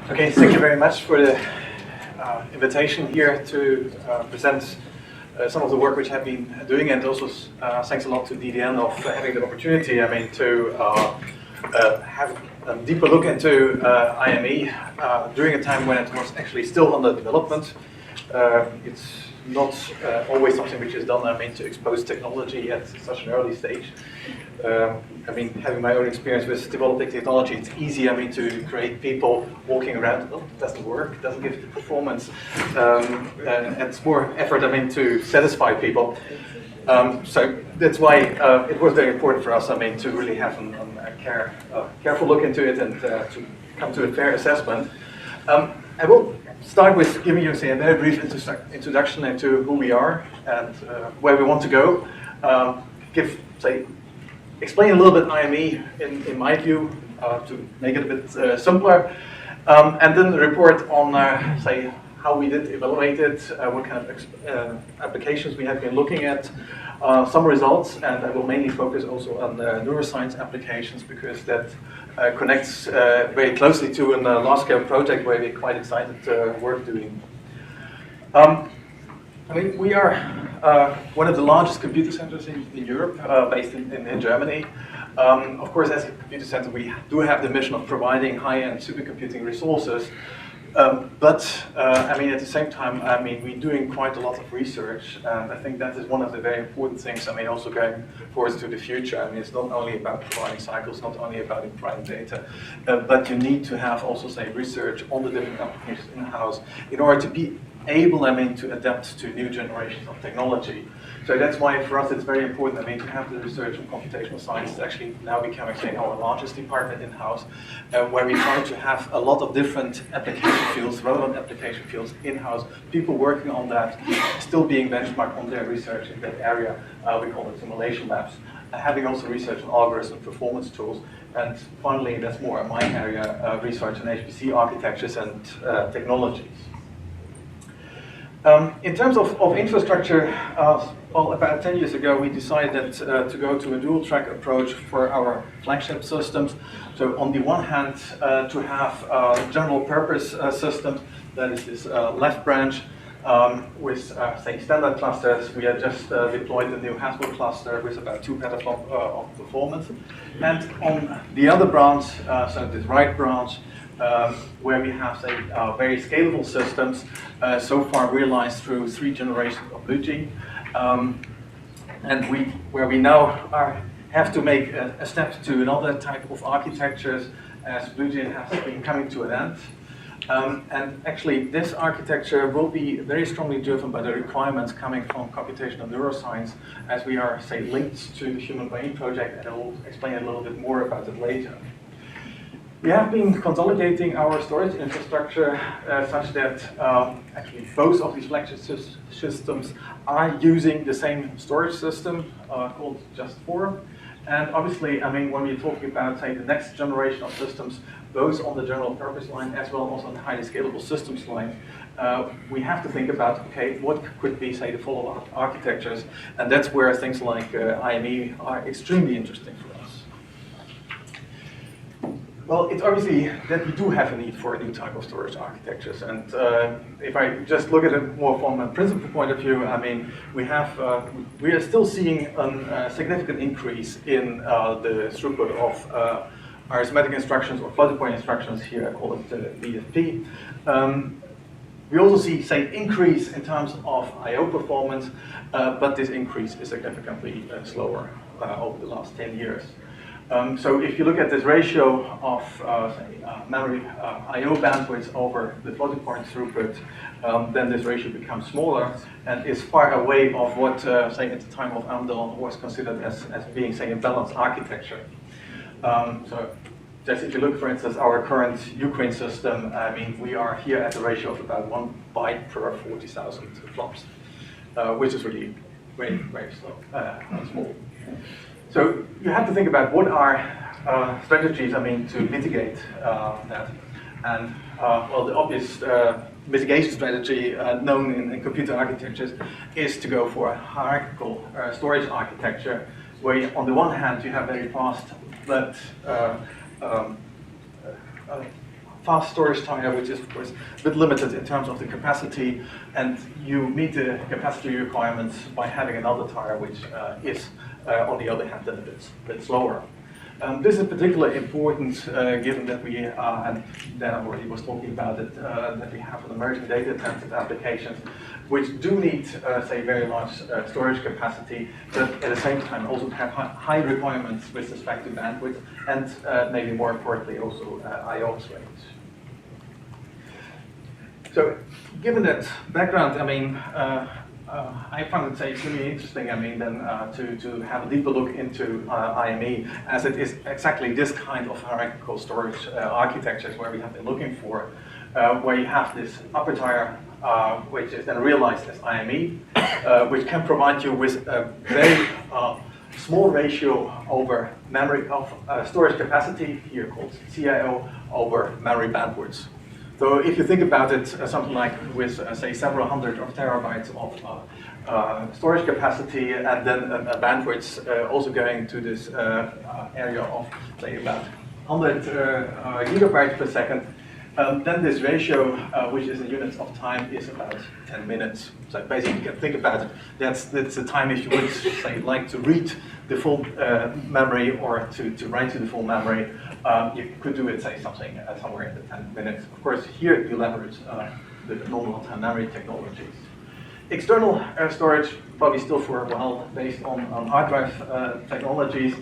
Okay, thank you very much for the invitation here to present some of the work which I've been doing, and also thanks a lot to DDN of having the opportunity, to have a deeper look into IME during a time when it was actually still under development. It's not always something which is done, to expose technology at such an early stage. Having my own experience with developing technology, it's easy, to create people walking around. Oh, it doesn't work, it doesn't give the performance. And it's more effort, to satisfy people. So that's why it was very important for us, to really have a careful look into it and to come to a fair assessment. I will start with giving you, a very brief introduction into who we are and where we want to go. Explain a little bit IME in my view to make it a bit simpler, and then report on how we did evaluate it, what kind of applications we have been looking at, some results, and I will mainly focus also on neuroscience applications because that connects very closely to a large-scale project where we're quite excited work doing. We are one of the largest computer centers in Europe, based in Germany. Of course, as a computer center, we do have the mission of providing high-end supercomputing resources. But at the same time, we're doing quite a lot of research, and I think that is one of the very important things, also going forward to the future. It's not only about providing cycles, not only about providing data, but you need to have also, research on the different applications in-house in order to be able, to adapt to new generations of technology. So that's why for us it's very important, to have the research in computational science. It's actually now becoming, our largest department in-house, where we try to have a lot of different application fields, relevant application fields in-house, people working on that, still being benchmarked on their research in that area. We call it simulation labs. Having also research on algorithms and performance tools. And finally, that's more my area, research on HPC architectures and technologies. In terms of infrastructure, about 10 years ago, we decided to go to a dual-track approach for our flagship systems. So on the one hand, to have a general-purpose system, that is this left branch, with, standard clusters. We have just deployed the new Haswell cluster with about 2 petaflop of performance. And on the other branch, so this right branch, where we have, very scalable systems, so far realized through 3 generations of BlueGene, and where we now have to make a step to another type of architectures as BlueGene has been coming to an end. And actually, this architecture will be very strongly driven by the requirements coming from computational neuroscience, as we are, linked to the Human Brain Project, and I will explain a little bit more about it later. We have been consolidating our storage infrastructure such that actually both of these flagship systems are using the same storage system called Just 4. And obviously, when we're talking about, the next generation of systems, both on the general purpose line as well as on the highly scalable systems line, we have to think about, what could be, the follow-up architectures, and that's where things like IME are extremely interesting for us. Well, it's obviously that we do have a need for a new type of storage architectures, and if I just look at it more from a principal point of view, we are still seeing a significant increase in the throughput of arithmetic instructions or floating point instructions. Here I call it BFP. We also see, increase in terms of I/O performance, but this increase is significantly slower over the last 10 years. So if you look at this ratio of memory I/O bandwidth over the floating point throughput, then this ratio becomes smaller and is far away of what, at the time of Amdahl was considered as being, a balanced architecture. So just if you look, for instance, our current Ukraine system, we are here at a ratio of about 1 byte per 40,000 flops, which is really very, very slow, small. So you have to think about what are strategies, to mitigate that. And the obvious mitigation strategy known in computer architectures is to go for a hierarchical storage architecture, where on the one hand you have very fast but fast storage tire, which is of course a bit limited in terms of the capacity, and you meet the capacity requirements by having another tire which is, on the other hand, a bit slower. This is particularly important given that we, and Dan already was talking about it, that we have an emerging data-intensive applications which do need, say, very large storage capacity, but at the same time also have high requirements with respect to bandwidth and maybe more importantly also IOPS range. So, given that background, I mean, I found it extremely interesting, I mean, then to have a deeper look into IME, as it is exactly this kind of hierarchical storage architectures where we have been looking for, where you have this upper tier, which is then realized as IME, which can provide you with a very small ratio over memory of storage capacity, here called CIO, over memory bandwidth. So if you think about it, something like with, say, several hundred of terabytes of storage capacity, and then a bandwidth also going to this area of, say, about 100 gigabytes per second, then this ratio, which is in units of time, is about 10 minutes. So basically, you can think about it. That's the time if you would, say, like to read the full memory or to write to the full memory. You could do it, say, something somewhere in the 10 minutes. Of course, here you leverage the non-volatile memory technologies. External storage, probably still for a while, based on hard drive technologies.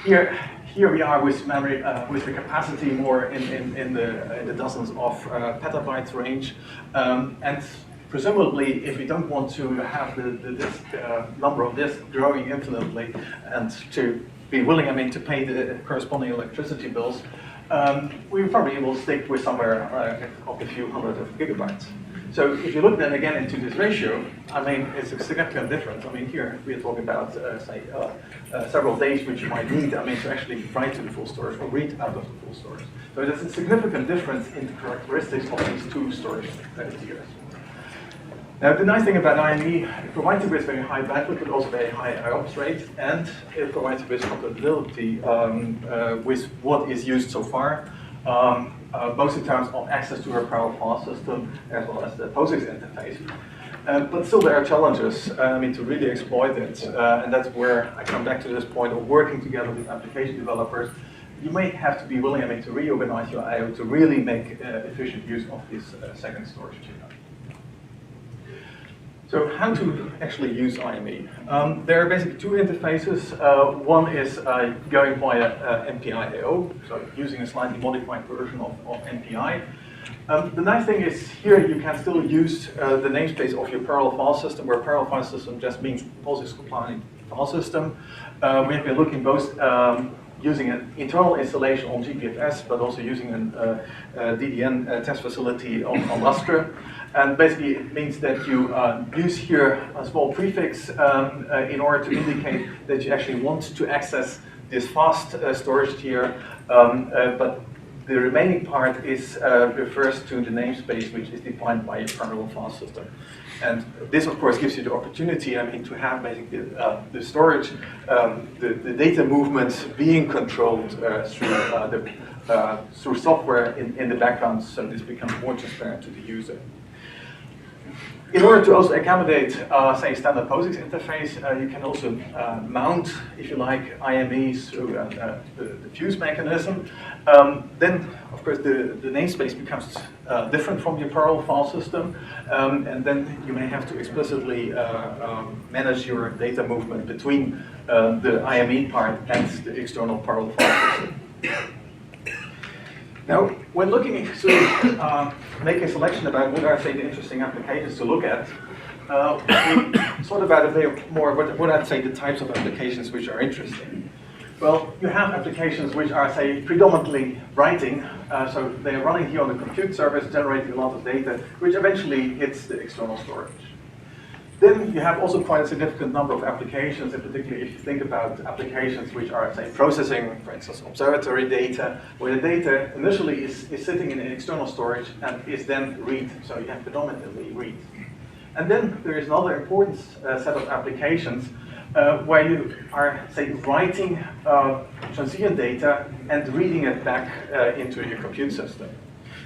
Here we are with memory, with the capacity more in the dozens of petabytes range, and presumably, if we don't want to have the disk, number of disks growing infinitely, and to be willing, I mean, to pay the corresponding electricity bills, we probably will stick with somewhere of a few hundred of gigabytes. So if you look then again into this ratio, I mean, it's a significant difference. I mean, here we are talking about, say, several days which you might need, I mean, to actually write to the full storage or read out of the full storage. So there's a significant difference in the characteristics of these two storage tiers. Now, the nice thing about IME, it provides you with very high bandwidth, but also very high IOPS rate, and it provides you with compatibility with what is used so far, both in terms of access to our parallel file system as well as the POSIX interface. But still, there are challenges, I mean, to really exploit it, and that's where I come back to this point of working together with application developers. You may have to be willing, I mean, to reorganize your I/O to really make efficient use of this second storage tier. So how to actually use IME? There are basically two interfaces. One is going via MPI-AO, so using a slightly modified version of MPI. The nice thing is here you can still use the namespace of your parallel file system, where parallel file system just means POSIX compliant file system. We have been looking both using an internal installation on GPFS, but also using a DDN test facility on Lustre. And basically it means that you use here a small prefix in order to indicate that you actually want to access this fast storage tier, but the remaining part is refers to the namespace which is defined by your parallel file system. And this, of course, gives you the opportunity, I mean, to have basically the storage, the data movements being controlled through software in the background, so this becomes more transparent to the user. In order to also accommodate, say, standard POSIX interface, you can also mount, if you like, IMEs through the fuse mechanism. Then, of course, the namespace becomes different from your parallel file system, and then you may have to explicitly manage your data movement between the IME part and the external parallel file system. Now, when looking to make a selection about what are, say, the interesting applications to look at, we thought about a bit more what I'd say the types of applications which are interesting. Well, you have applications which are, say, predominantly writing, so they're running here on the compute service, generating a lot of data, which eventually hits the external storage. Then you have also quite a significant number of applications, and particularly if you think about applications which are, say, processing, for instance, observatory data, where the data initially is sitting in an external storage and is then read, so you have predominantly read. And then there is another important set of applications where you are, say, writing transient data and reading it back into your compute system.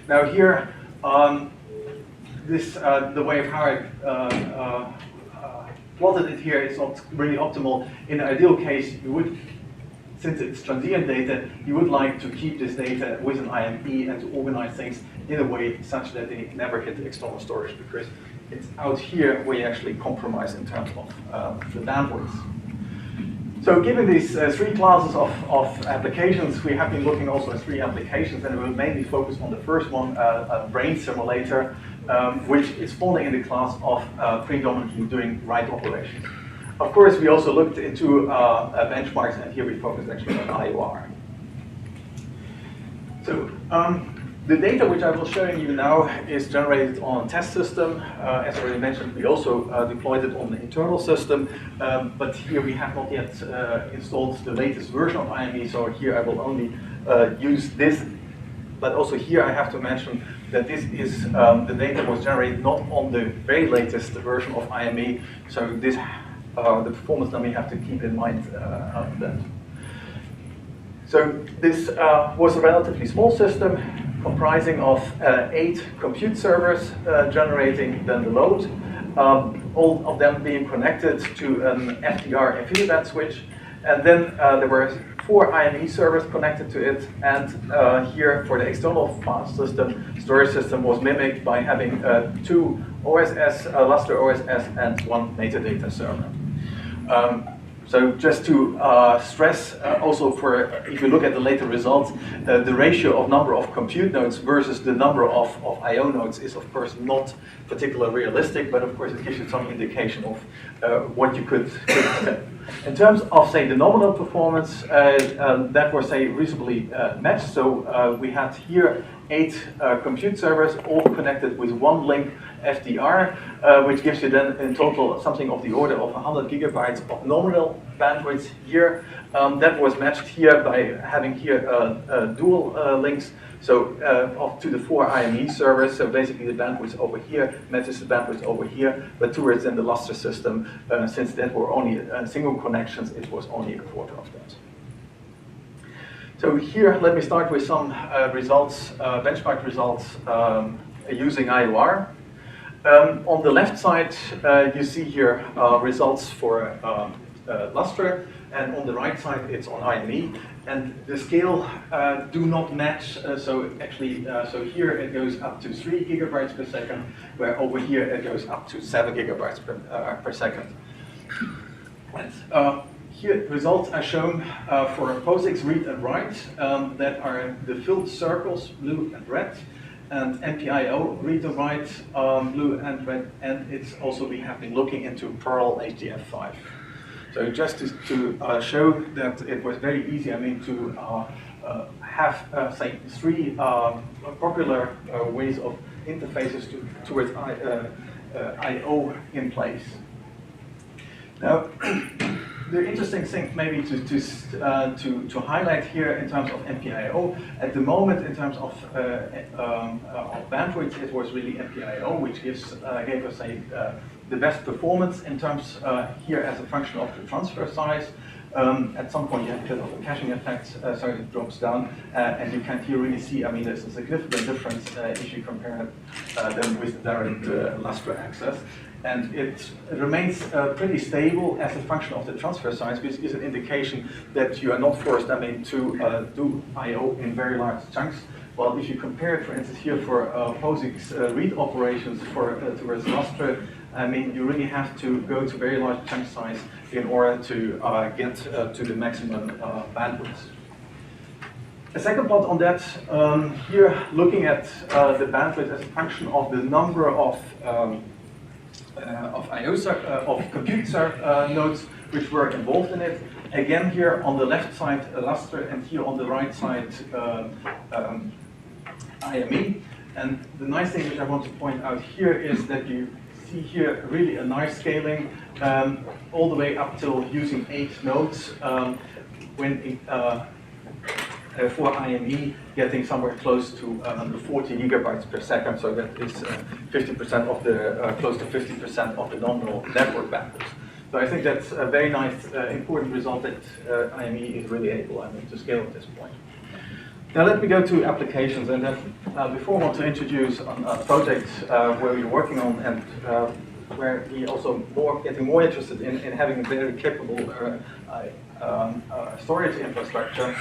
Now here, the way of how I plotted it here is not really optimal. In an ideal case, you would, since it's transient data, you would like to keep this data with an IME and to organize things in a way such that they never hit the external storage, because it's out here where you actually compromise in terms of the bandwidth. So given these three classes of applications, we have been looking also at three applications, and we'll mainly focus on the first one, a brain simulator, which is falling in the class of predominantly doing write operations. Of course, we also looked into benchmarks, and here we focus actually on IOR. So the data which I will show you now is generated on a test system. As already mentioned, we also deployed it on the internal system, but here we have not yet installed the latest version of IME, so here I will only use this. But also here I have to mention that this is the data was generated not on the very latest version of IME, so this the performance that we have to keep in mind of that. So this was a relatively small system comprising of 8 compute servers generating then the load, all of them being connected to an FDR InfiniBand switch, and then there were 4 IME servers connected to it, and here for the external file system, storage system was mimicked by having 2 OSS, Lustre OSS, and 1 metadata server. So just to stress, also for, if you look at the later results, the ratio of number of compute nodes versus the number of I/O nodes is of course not particularly realistic, but of course it gives you some indication of what you could expect. In terms of, say, the nominal performance, that was, say, reasonably matched. So we had here 8 compute servers, all connected with 1 link FDR, which gives you then in total something of the order of 100 gigabytes of nominal bandwidth here. That was matched here by having here dual links, so to the 4 IME servers. So basically the bandwidth over here matches the bandwidth over here, but towards then the Lustre system, since that were only single connections, it was only a quarter of that. So here, let me start with some results, benchmark results using IOR. On the left side, you see here results for Lustre, and on the right side, it's on IME. And the scale do not match, so actually, so here it goes up to 3 gigabytes per second, where over here it goes up to 7 gigabytes per second. And, here, results are shown for POSIX read and write, that are the filled circles, blue and red, and MPIO read and write, blue and red, and it's also, we have been looking into Perl HDF5. So just to show that it was very easy, I mean, to have, say, 3 popular ways of interfaces towards I/O in place. Now, the interesting thing maybe to highlight here in terms of MPIO, at the moment in terms of bandwidth, it was really MPIO, which gave us the best performance in terms here as a function of the transfer size. At some point you have because of the caching effect, so it drops down, and you can here really see, I mean, there's a significant difference if you compare them with the direct Lustre access. And it remains pretty stable as a function of the transfer size, which is an indication that you are not forced, I mean, to do I/O in very large chunks. Well, if you compare it, for instance, here for POSIX read operations towards Lustre, I mean, you really have to go to very large chunk size in order to get to the maximum bandwidth. A second plot on that, here looking at the bandwidth as a function of the number of compute nodes which were involved in it. Again, here on the left side, Lustre, and here on the right side, IME. And the nice thing which I want to point out here is that you see here really a nice scaling all the way up till using 8 nodes when for IME getting somewhere close to 40 gigabytes per second, so that is 50% of the, close to 50% of the nominal network bandwidth. So I think that's a very nice, important result that IME is really able, I mean, to scale at this point. Now let me go to applications, and then before I want to introduce a project where we're working on and where we also getting more interested in having a very capable storage infrastructure,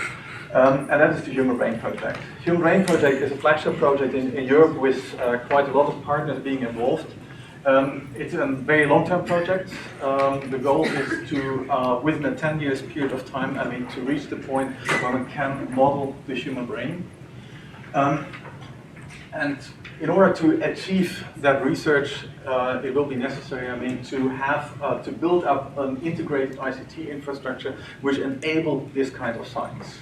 and that is the Human Brain Project. Human Brain Project is a flagship project in Europe with quite a lot of partners being involved. It's a very long-term project. The goal is to, within a 10 years period of time, to reach the point where we can model the human brain. And in order to achieve that research, it will be necessary, to build up an integrated ICT infrastructure which enable this kind of science.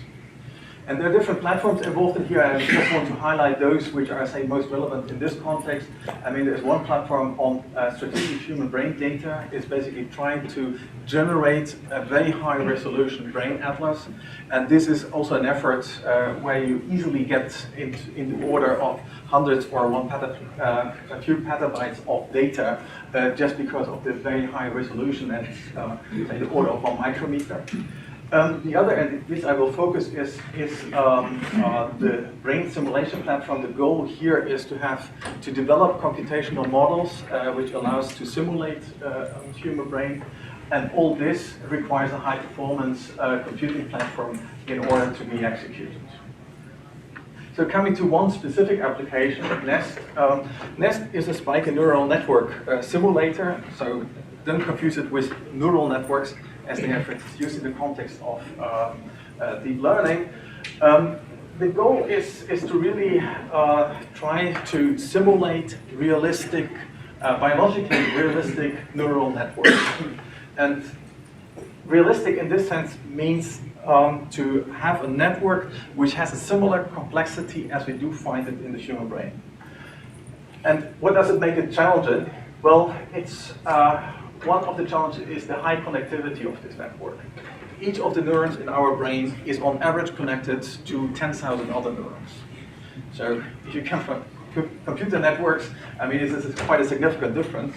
And there are different platforms involved in here. I just want to highlight those which are, say, most relevant in this context. There's one platform on strategic human brain data. It's basically trying to generate a very high resolution brain atlas. And this is also an effort where you easily get in the order of hundreds or a few petabytes of data just because of the very high resolution and say the order of 1 micrometer. The other, and this I will focus, is the brain simulation platform. The goal here is to develop computational models which allows to simulate a human brain, and all this requires a high performance computing platform in order to be executed. So coming to one specific application, SNest. SNest is a spike and neural network simulator, so don't confuse it with neural networks, as they have used in the context of deep learning. The goal is to really try to simulate realistic, biologically realistic neural networks. And realistic in this sense means to have a network which has a similar complexity as we do find it in the human brain. And what does it make it challenging? Well, it's one of the challenges is the high connectivity of this network. Each of the neurons in our brain is on average connected to 10,000 other neurons. So if you come from computer networks, this is quite a significant difference.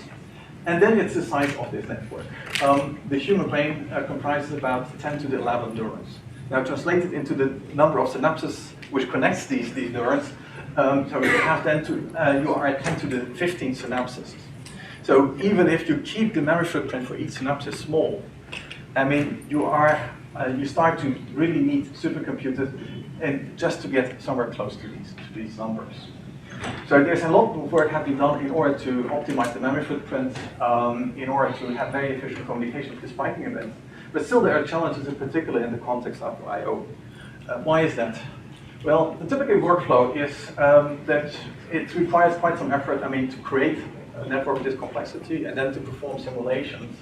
And then it's the size of this network. The human brain comprises about 10 to the 11 neurons. Now translated into the number of synapses which connects these neurons, so you have you are at 10 to the 15 synapses. So even if you keep the memory footprint for each synapse small, you start to really need supercomputers and just to get somewhere close to these numbers. So there's a lot of work have been done in order to optimize the memory footprint, in order to have very efficient communication with the spiking events. But still there are challenges, in particular in the context of I/O. Why is that? Well, the typical workflow is that it requires quite some effort, to create a network with this complexity and then to perform simulations.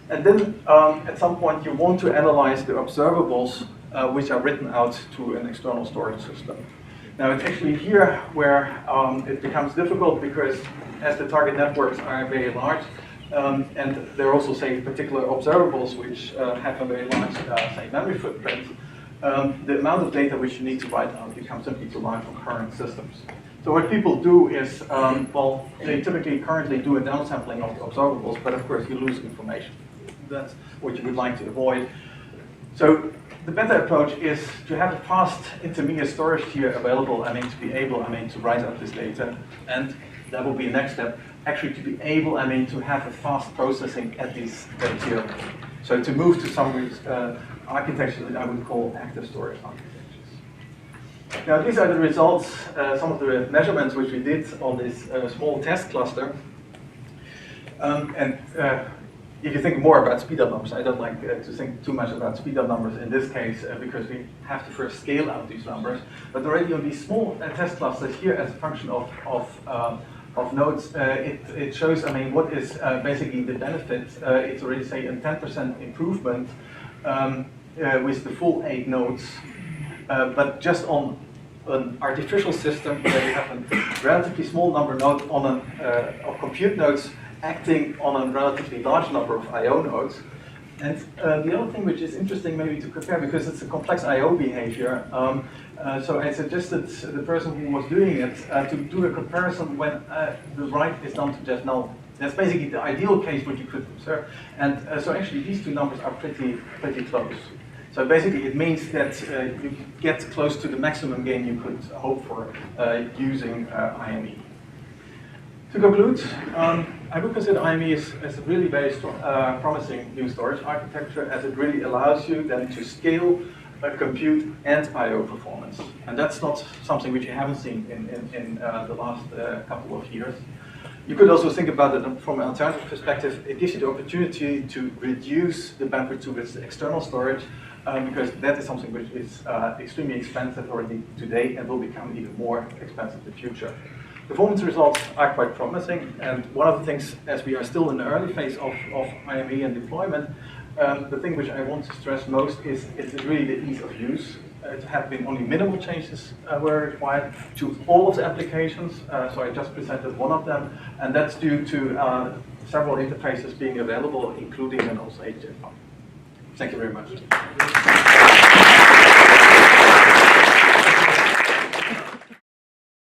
And then at some point you want to analyze the observables which are written out to an external storage system. Now it's actually here where it becomes difficult, because as the target networks are very large, and there are also, say, particular observables which have a very large, say, memory footprint, the amount of data which you need to write out becomes simply too large for current systems. So what people do is, they typically currently do a downsampling of the observables, but of course you lose information. That's what you would like to avoid. So the better approach is to have a fast intermediate storage tier available, to be able, to write out this data, and that will be the next step, actually to be able, to have a fast processing at this tier. So to move to some architecture that I would call active storage architectures. Now these are the results, some of the measurements which we did on this small test cluster. If you think more about speedup numbers, I don't like to think too much about speedup numbers in this case, because we have to first scale out these numbers. But already on these small test clusters here, as a function of nodes, it shows, what is basically the benefit. It's already, say, a 10% improvement with the full 8 nodes, but just on an artificial system where you have a relatively small number node on of compute nodes acting on a relatively large number of I/O nodes. And the other thing which is interesting maybe to compare, because it's a complex I/O behavior, so I suggested the person who was doing it to do a comparison when the write is done to just null. That's basically the ideal case what you could observe. And so actually these two numbers are pretty close. So basically it means that you get close to the maximum gain you could hope for using IME. To conclude, I would consider IME as a really very promising new storage architecture, as it really allows you then to scale compute and I/O performance. And that's not something which you haven't seen in the last couple of years. You could also think about it from an alternative perspective. It gives you the opportunity to reduce the bandwidth towards external storage, because that is something which is extremely expensive already today and will become even more expensive in the future. Performance results are quite promising, and one of the things, as we are still in the early phase of IME and deployment, the thing which I want to stress most is really the ease of use. It have been only minimal changes were required to all of the applications, so I just presented one of them, and that's due to several interfaces being available, including and also HDFI. Thank you very much.